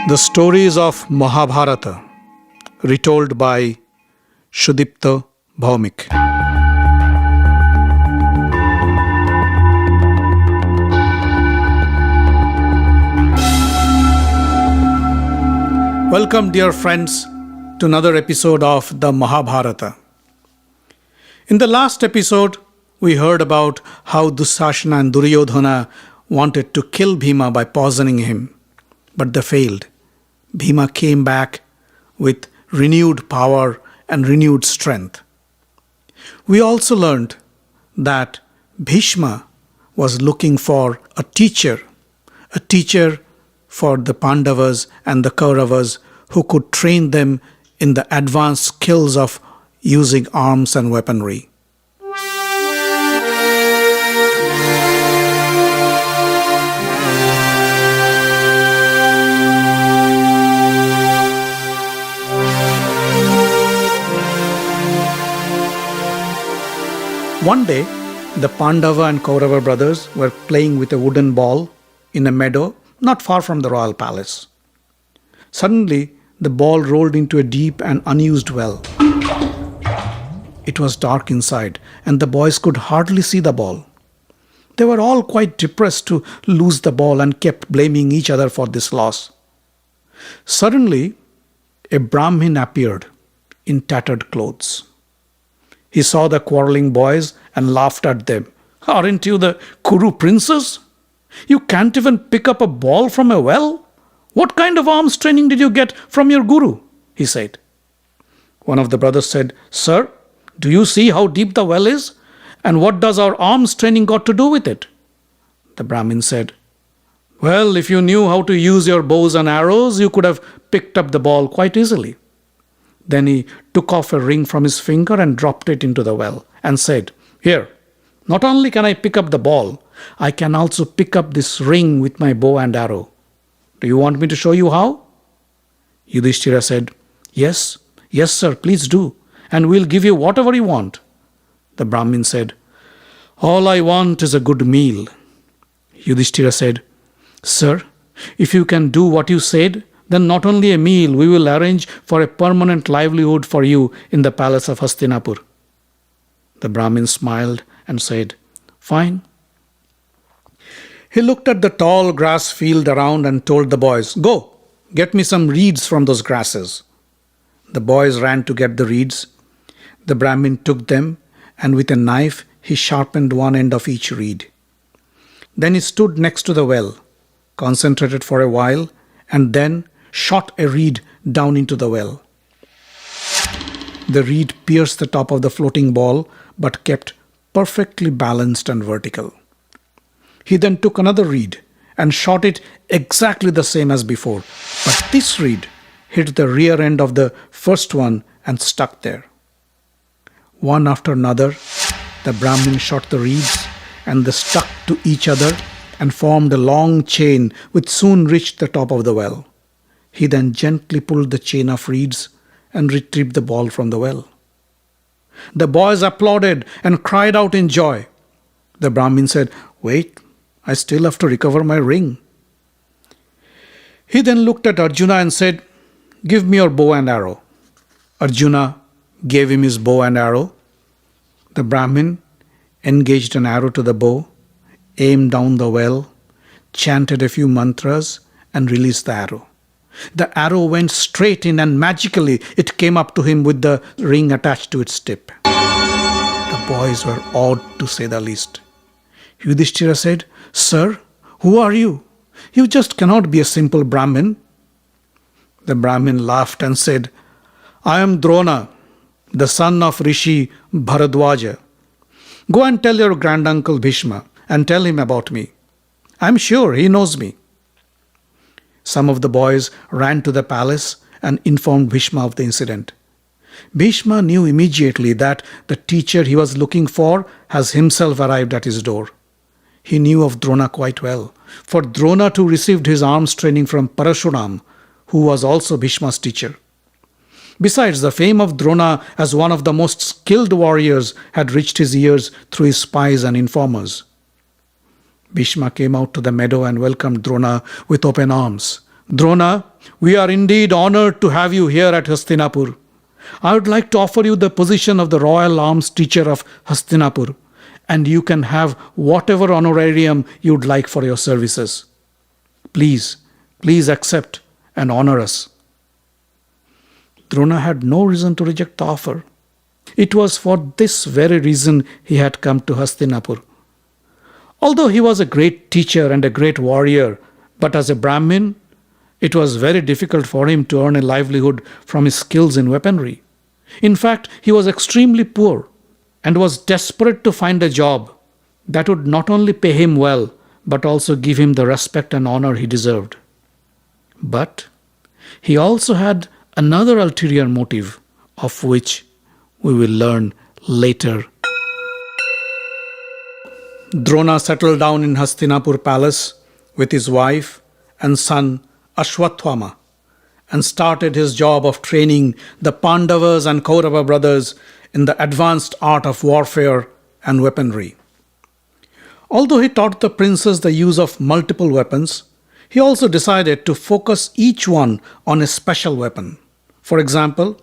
The stories of Mahabharata, retold by Sudipta Bhawmik. Welcome, dear friends, to another episode of the Mahabharata. In the last episode, we heard about how Dussasana and Duryodhana wanted to kill Bhima by poisoning him, but they failed. Bhima came back with renewed power and renewed strength. We also learned that Bhishma was looking for a teacher for the Pandavas and the Kauravas who could train them in the advanced skills of using arms and weaponry. One day, the Pandava and Kaurava brothers were playing with a wooden ball in a meadow not far from the royal palace. Suddenly, the ball rolled into a deep and unused well. It was dark inside, and the boys could hardly see the ball. They were all quite depressed to lose the ball and kept blaming each other for this loss. Suddenly, a Brahmin appeared in tattered clothes. He saw the quarreling boys and laughed at them. "Aren't you the Kuru princes? You can't even pick up a ball from a well? What kind of arms training did you get from your guru?" he said. One of the brothers said, "Sir, do you see how deep the well is? And what does our arms training got to do with it?" The Brahmin said, "Well, if you knew how to use your bows and arrows, you could have picked up the ball quite easily." Then he took off a ring from his finger and dropped it into the well and said, "Here, not only can I pick up the ball, I can also pick up this ring with my bow and arrow. Do you want me to show you how?" Yudhishthira said, Yes, sir, please do, and we'll give you whatever you want." The Brahmin said, "All I want is a good meal." Yudhishthira said, "Sir, if you can do what you said, then not only a meal, we will arrange for a permanent livelihood for you in the palace of Hastinapura." The Brahmin smiled and said, "Fine." He looked at the tall grass field around and told the boys, "Go, get me some reeds from those grasses." The boys ran to get the reeds. The Brahmin took them, and with a knife he sharpened one end of each reed. Then he stood next to the well, concentrated for a while, and then shot a reed down into the well. The reed pierced the top of the floating ball, but kept perfectly balanced and vertical. He then took another reed and shot it exactly the same as before, but this reed hit the rear end of the first one and stuck there. One after another, the Brahmin shot the reeds, and they stuck to each other and formed a long chain which soon reached the top of the well. He then gently pulled the chain of reeds and retrieved the ball from the well. The boys applauded and cried out in joy. The Brahmin said, "Wait, I still have to recover my ring." He then looked at Arjuna and said, "Give me your bow and arrow." Arjuna gave him his bow and arrow. The Brahmin engaged an arrow to the bow, aimed down the well, chanted a few mantras, and released the arrow. The arrow went straight in, and magically it came up to him with the ring attached to its tip. The boys were awed, to say the least. Yudhishthira said, "Sir, who are you? You just cannot be a simple Brahmin." The Brahmin laughed and said, "I am Drona, the son of Rishi Bharadwaja. Go and tell your granduncle Bhishma and tell him about me. I am sure he knows me." Some of the boys ran to the palace and informed Bhishma of the incident. Bhishma knew immediately that the teacher he was looking for has himself arrived at his door. He knew of Drona quite well, for Drona too received his arms training from Parashuram, who was also Bhishma's teacher. Besides, the fame of Drona as one of the most skilled warriors had reached his ears through his spies and informers. Bhishma came out to the meadow and welcomed Drona with open arms. Drona, we are indeed honored to have you here at Hastinapur. I would like to offer you the position of the royal arms teacher of Hastinapur, and you can have whatever honorarium you'd like for your services. Please, please accept and honor us. Drona had no reason to reject the offer. It was for this very reason he had come to Hastinapur. Although he was a great teacher and a great warrior, but as a Brahmin, it was very difficult for him to earn a livelihood from his skills in weaponry. In fact, he was extremely poor and was desperate to find a job that would not only pay him well, but also give him the respect and honor he deserved. But he also had another ulterior motive, of which we will learn later. Drona settled down in Hastinapur palace with his wife and son Ashwathwama and started his job of training the Pandavas and Kaurava brothers in the advanced art of warfare and weaponry. Although he taught the princes the use of multiple weapons, he also decided to focus each one on a special weapon. For example,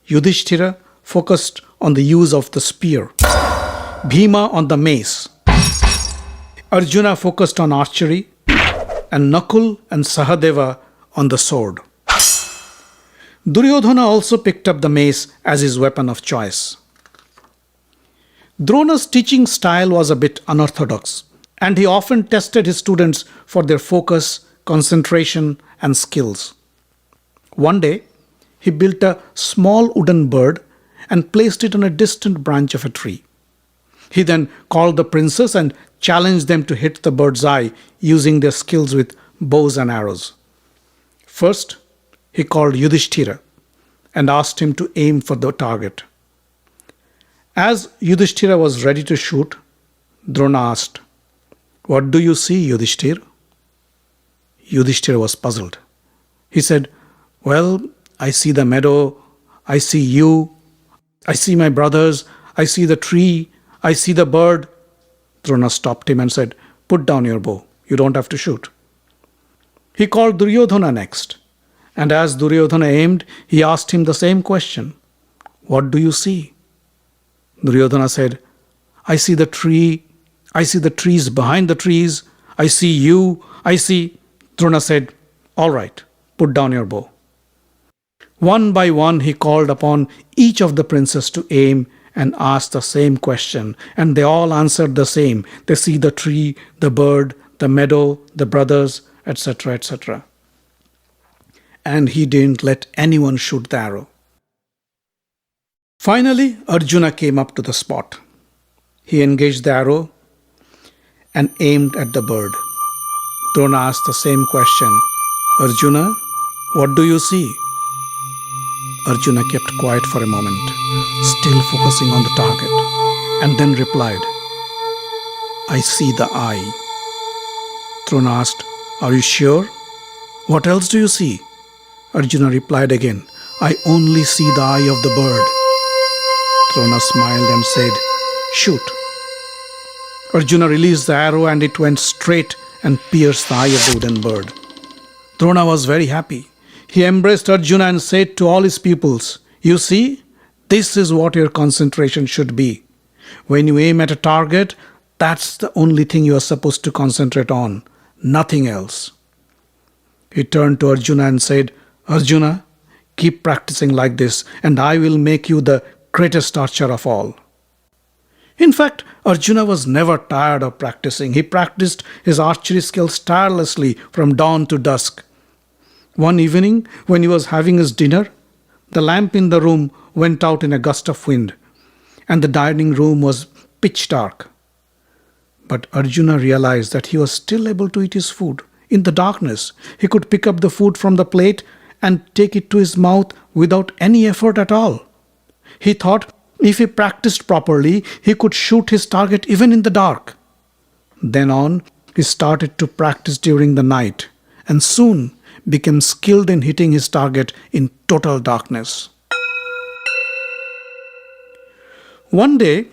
Yudhishthira focused on the use of the spear, Bhima on the mace, Arjuna focused on archery, and Nakul and Sahadeva on the sword. Duryodhana also picked up the mace as his weapon of choice. Drona's teaching style was a bit unorthodox, and he often tested his students for their focus, concentration, and skills. One day, he built a small wooden bird and placed it on a distant branch of a tree. He then called the princes and challenged them to hit the bird's eye using their skills with bows and arrows. First, he called Yudhishthira and asked him to aim for the target. As Yudhishthira was ready to shoot, Drona asked, "What do you see, Yudhishthira?" Yudhishthira was puzzled. He said, "Well, I see the meadow, I see you, I see my brothers, I see the tree, I see the bird." Drona stopped him and said, "Put down your bow. You don't have to shoot." He called Duryodhana next, and as Duryodhana aimed, he asked him the same question. "What do you see?" Duryodhana said, "I see the tree, I see the trees behind the trees, I see you, I see..." Drona said, "All right, put down your bow." One by one, he called upon each of the princes to aim and ask the same question, and they all answered the same. They see the tree, the bird, the meadow, the brothers, etc., etc. And he didn't let anyone shoot the arrow. Finally, Arjuna came up to the spot. He engaged the arrow and aimed at the bird. Drona asked the same question. "Arjuna, what do you see?" Arjuna kept quiet for a moment, still focusing on the target, and then replied, "I see the eye." Drona asked, "Are you sure? What else do you see?" Arjuna replied again, "I only see the eye of the bird." Drona smiled and said, "Shoot." Arjuna released the arrow and it went straight and pierced the eye of the wooden bird. Drona was very happy. He embraced Arjuna and said to all his pupils, "You see, this is what your concentration should be. When you aim at a target, that's the only thing you are supposed to concentrate on, nothing else." He turned to Arjuna and said, "Arjuna, keep practicing like this, and I will make you the greatest archer of all." In fact, Arjuna was never tired of practicing. He practiced his archery skills tirelessly from dawn to dusk. One evening, when he was having his dinner, the lamp in the room went out in a gust of wind, and the dining room was pitch dark. But Arjuna realized that he was still able to eat his food. In the darkness, he could pick up the food from the plate and take it to his mouth without any effort at all. He thought if he practiced properly, he could shoot his target even in the dark. Then on, he started to practice during the night, and soon became skilled in hitting his target in total darkness. One day,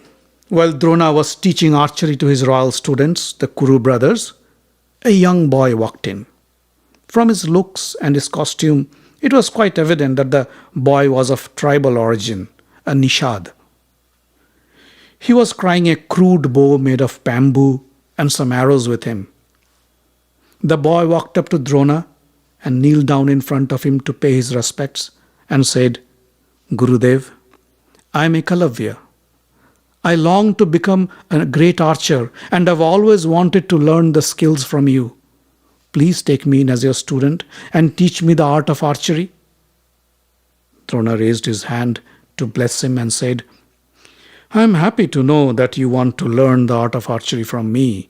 while Drona was teaching archery to his royal students, the Kuru brothers, a young boy walked in. From his looks and his costume, it was quite evident that the boy was of tribal origin, a Nishad. He was carrying a crude bow made of bamboo and some arrows with him. The boy walked up to Drona and kneeled down in front of him to pay his respects and said, "Gurudev, I am Ekalavya. I long to become a great archer and have always wanted to learn the skills from you. Please take me in as your student and teach me the art of archery." Drona raised his hand to bless him and said, "I am happy to know that you want to learn the art of archery from me,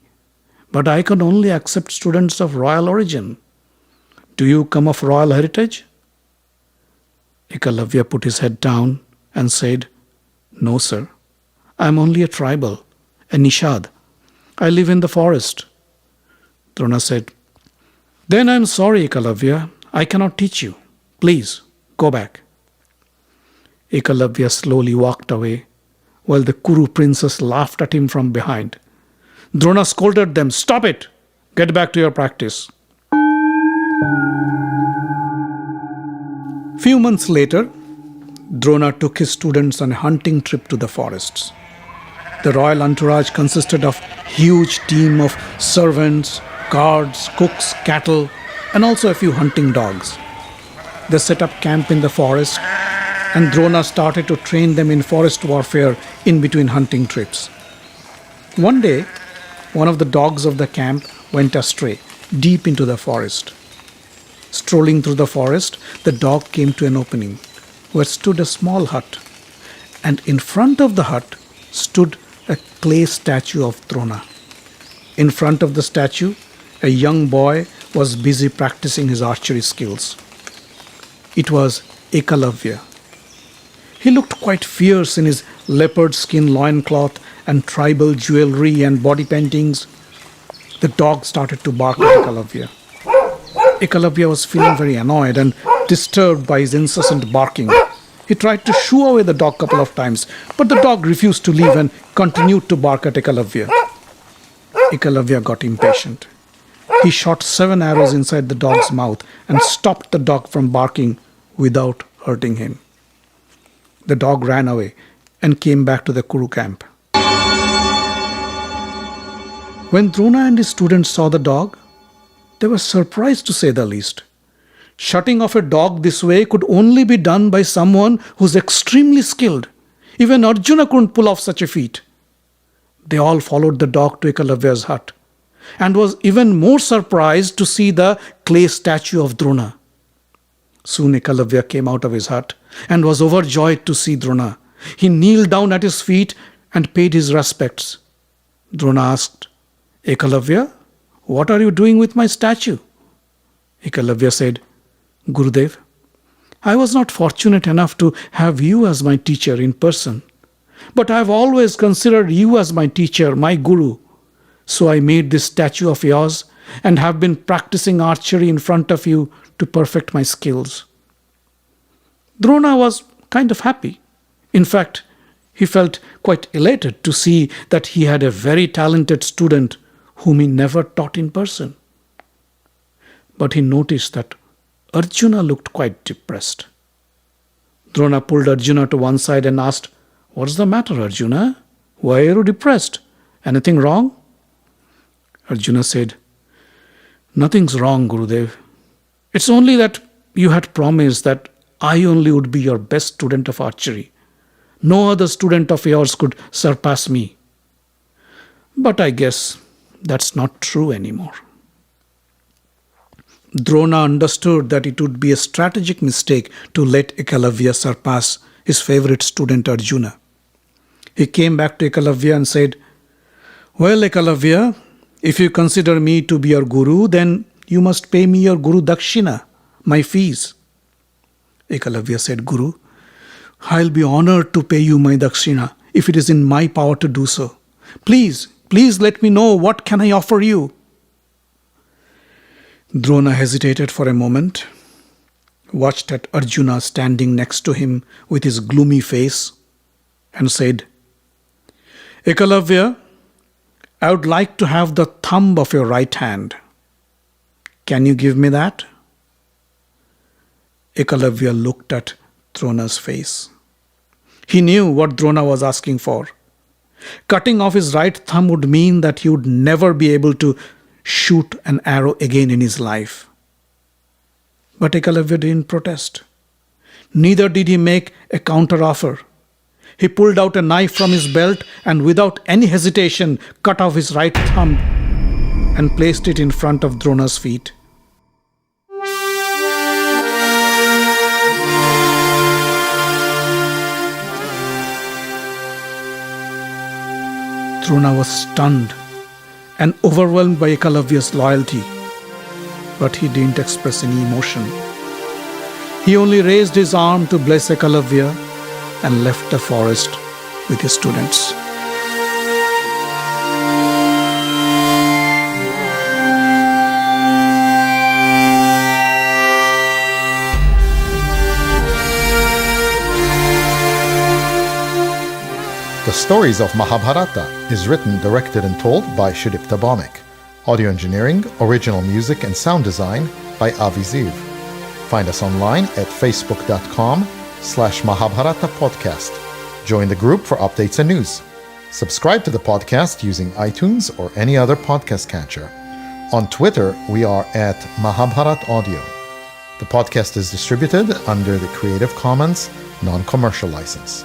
but I can only accept students of royal origin. Do you come of royal heritage?" Ekalavya put his head down and said, "No, sir. I am only a tribal, a Nishad. I live in the forest." Drona said, "Then I am sorry, Ekalavya. I cannot teach you. Please, go back." Ekalavya slowly walked away, while the Kuru princess laughed at him from behind. Drona scolded them, "Stop it! Get back to your practice." Few months later, Drona took his students on a hunting trip to the forests. The royal entourage consisted of a huge team of servants, guards, cooks, cattle, and also a few hunting dogs. They set up camp in the forest, and Drona started to train them in forest warfare in between hunting trips. One day, one of the dogs of the camp went astray, deep into the forest. Strolling through the forest, the dog came to an opening where stood a small hut, and in front of the hut stood a clay statue of Drona. In front of the statue, a young boy was busy practicing his archery skills. It was Ekalavya. He looked quite fierce in his leopard skin loincloth and tribal jewelry and body paintings. The dog started to bark at Ekalavya. Ekalavya was feeling very annoyed and disturbed by his incessant barking. He tried to shoo away the dog a couple of times, but the dog refused to leave and continued to bark at Ekalavya. Ekalavya got impatient. He shot 7 arrows inside the dog's mouth and stopped the dog from barking without hurting him. The dog ran away and came back to the Kuru camp. When Drona and his students saw the dog, they were surprised to say the least. Shutting off a dog this way could only be done by someone who's extremely skilled. Even Arjuna couldn't pull off such a feat. They all followed the dog to Ekalavya's hut and was even more surprised to see the clay statue of Drona. Soon Ekalavya came out of his hut and was overjoyed to see Drona. He kneeled down at his feet and paid his respects. Drona asked, "Ekalavya, what are you doing with my statue?" Ekalavya said, "Gurudev, I was not fortunate enough to have you as my teacher in person, but I have always considered you as my teacher, my guru. So I made this statue of yours and have been practicing archery in front of you to perfect my skills." Drona was kind of happy. In fact, he felt quite elated to see that he had a very talented student whom he never taught in person. But he noticed that Arjuna looked quite depressed. Drona pulled Arjuna to one side and asked, "What's the matter, Arjuna? Why are you depressed? Anything wrong?" Arjuna said, "Nothing's wrong, Gurudev. It's only that you had promised that I only would be your best student of archery. No other student of yours could surpass me. But I guess that's not true anymore." Drona understood that it would be a strategic mistake to let Ekalavya surpass his favorite student Arjuna. He came back to Ekalavya and said, "Well, Ekalavya, if you consider me to be your guru, then you must pay me your guru dakshina, my fees." Ekalavya said, "Guru, I'll be honored to pay you my dakshina if it is in my power to do so. Please let me know what can I offer you." Drona hesitated for a moment, watched at Arjuna standing next to him with his gloomy face, and said, "Ekalavya, I would like to have the thumb of your right hand. Can you give me that? Ekalavya looked at Drona's face. He knew what Drona was asking for. Cutting off his right thumb would mean that he would never be able to shoot an arrow again in his life. But Ekalavya didn't protest. Neither did he make a counter-offer. He pulled out a knife from his belt and without any hesitation cut off his right thumb and placed it in front of Drona's feet. Drona was stunned and overwhelmed by Ekalavya's loyalty, but he didn't express any emotion. He only raised his arm to bless Ekalavya and left the forest with his students. The Stories of Mahabharata is written, directed and told by Sudipta Bhawmik. Audio engineering, original music and sound design by Avi Ziv. Find us online at facebook.com/Mahabharata podcast. Join the group for updates and news. Subscribe to the podcast using iTunes or any other podcast catcher. On Twitter, we are at Mahabharat Audio. The podcast is distributed under the Creative Commons non-commercial license.